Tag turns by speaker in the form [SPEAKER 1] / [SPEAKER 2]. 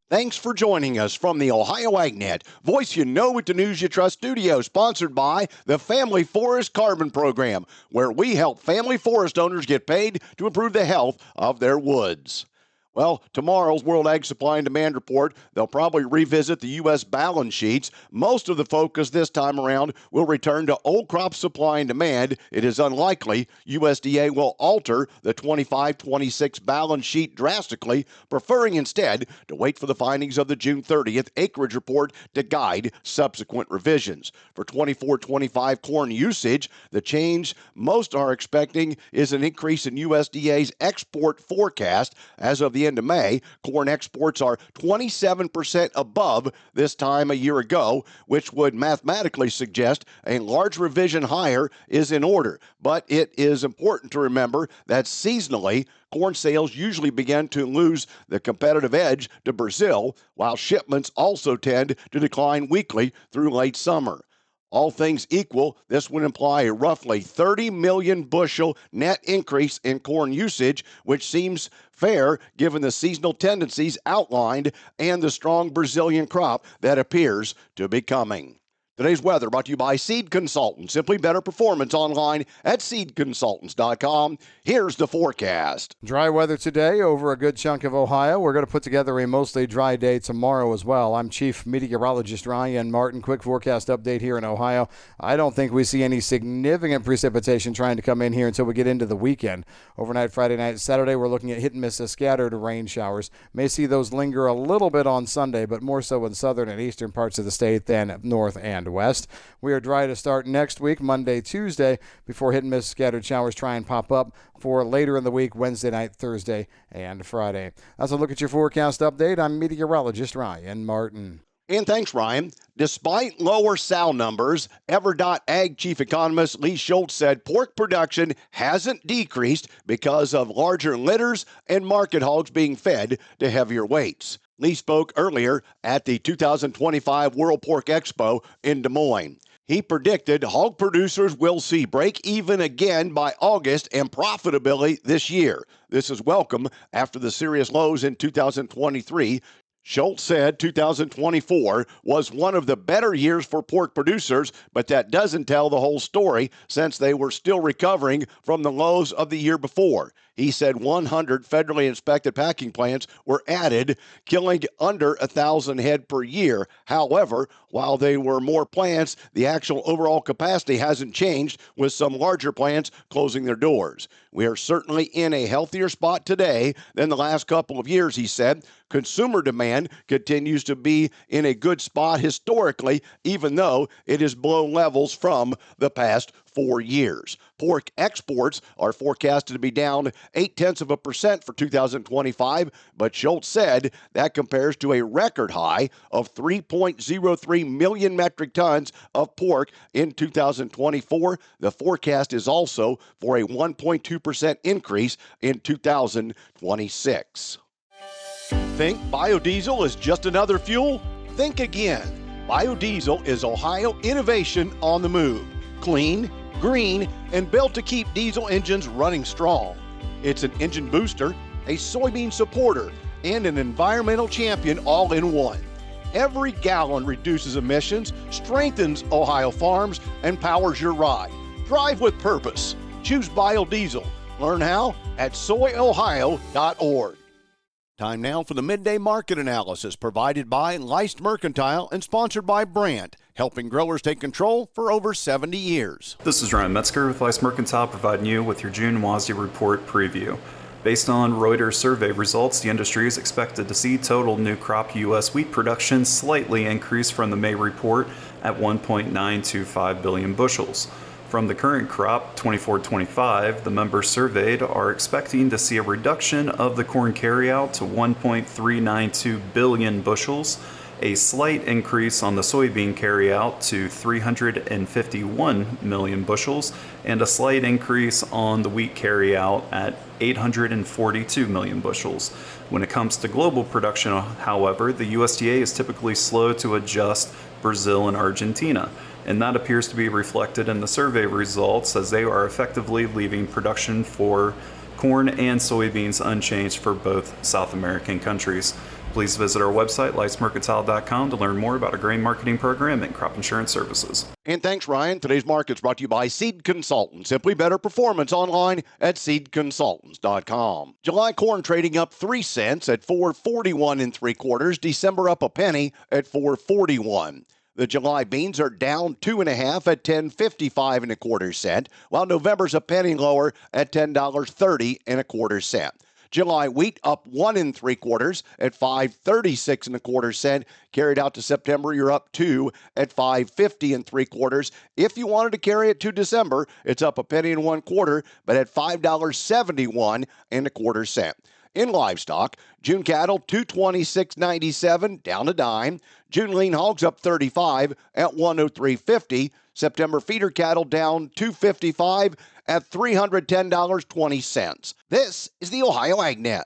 [SPEAKER 1] Thanks for joining us from the Ohio AgNet, voice you know with the news you trust studio, sponsored by the Family Forest Carbon Program, where we help family forest owners get paid to improve the health of their woods. Well, tomorrow's World Ag Supply and Demand Report, they'll probably revisit the U.S. balance sheets. Most of the focus this time around will return to old crop supply and demand. It is unlikely USDA will alter the 25-26 balance sheet drastically, preferring instead to wait for the findings of the June 30th acreage report to guide subsequent revisions. For 24-25 corn usage, the change most are expecting is an increase in USDA's export forecast. As of the end of May, corn exports are 27% above this time a year ago, which would mathematically suggest a large revision higher is in order. But it is important to remember that seasonally, corn sales usually begin to lose the competitive edge to Brazil, while shipments also tend to decline weekly through late summer. All things equal, this would imply a roughly 30 million bushel net increase in corn usage, which seems fair given the seasonal tendencies outlined and the strong Brazilian crop that appears to be coming. Today's weather brought to you by Seed Consultants. Simply better performance online at seedconsultants.com. Here's the forecast.
[SPEAKER 2] Dry weather today over a good chunk of Ohio. We're going to put together a mostly dry day tomorrow as well. I'm Chief Meteorologist Ryan Martin. Quick forecast update here in Ohio. I don't think we see any significant precipitation trying to come in here until we get into the weekend. Overnight, Friday night, Saturday, we're looking at hit and miss scattered rain showers. May see those linger a little bit on Sunday, but more so in southern and eastern parts of the state than north and west. We are dry to start next week, Monday, Tuesday, before hit and miss scattered showers try and pop up for later in the week, Wednesday night, Thursday, and Friday. That's a look at your forecast update. I'm meteorologist Ryan Martin.
[SPEAKER 1] And thanks, Ryan. Despite lower sow numbers, Ever.Ag chief economist Lee Schultz said pork production hasn't decreased because of larger litters and market hogs being fed to heavier weights. Lee spoke earlier at the 2025 World Pork Expo in Des Moines. He predicted hog producers will see break even again by August and profitability this year. This is welcome after the serious lows in 2023. Schultz said 2024 was one of the better years for pork producers, but that doesn't tell the whole story since they were still recovering from the lows of the year before. He said 100 federally inspected packing plants were added, killing under 1,000 head per year. However, while there were more plants, the actual overall capacity hasn't changed, with some larger plants closing their doors. We are certainly in a healthier spot today than the last couple of years, he said. Consumer demand continues to be in a good spot historically, even though it is below levels from the past 4 years. Pork exports are forecasted to be down 0.8% for 2025, but Schultz said that compares to a record high of 3.03 million metric tons of pork in 2024. The forecast is also for a 1.2% increase in 2026. Think biodiesel is just another fuel? Think again. Biodiesel is Ohio innovation on the move. Clean, green, and built to keep diesel engines running strong. It's an engine booster, a soybean supporter, and an environmental champion all in one. Every gallon reduces emissions, strengthens Ohio farms, and powers your ride. Drive with purpose. Choose biodiesel. Learn how at soyohio.org. Time now for the Midday Market Analysis, provided by Leist Mercantile and sponsored by Brandt, helping growers take control for over 70 years.
[SPEAKER 3] This is Ryan Metzger with Leist Mercantile, providing you with your June WASDE report preview. Based on Reuters survey results, the industry is expected to see total new crop U.S. wheat production slightly increase from the May report at 1.925 billion bushels. From the current crop, 24-25, the members surveyed are expecting to see a reduction of the corn carryout to 1.392 billion bushels, a slight increase on the soybean carryout to 351 million bushels, and a slight increase on the wheat carryout at 842 million bushels. When it comes to global production, however, the USDA is typically slow to adjust Brazil and Argentina, and that appears to be reflected in the survey results as they are effectively leaving production for corn and soybeans unchanged for both South American countries. Please visit our website, lightsmercantile.com, to learn more about our grain marketing program and crop insurance services.
[SPEAKER 1] And thanks, Ryan. Today's market's brought to you by Seed Consultants. Simply better performance online at seedconsultants.com. July corn trading up 3 cents at $4.41 3/4. December up a penny at $4.41. The July beans are down 2.5 at $10.55 1/4 cent, while November's a penny lower at $10.30 1/4 cent. July wheat up 1 3/4 at $5.36 1/4 cent. Carried out to September, you're up 2 at $5.50 3/4. If you wanted to carry it to December, it's up a penny and 1/4, but at $5.71 1/4 cent. In livestock, June cattle $226.97, down a dime. June lean hogs up 35 at $103.50. September feeder cattle down $255 at $310.20. This is the Ohio AgNet.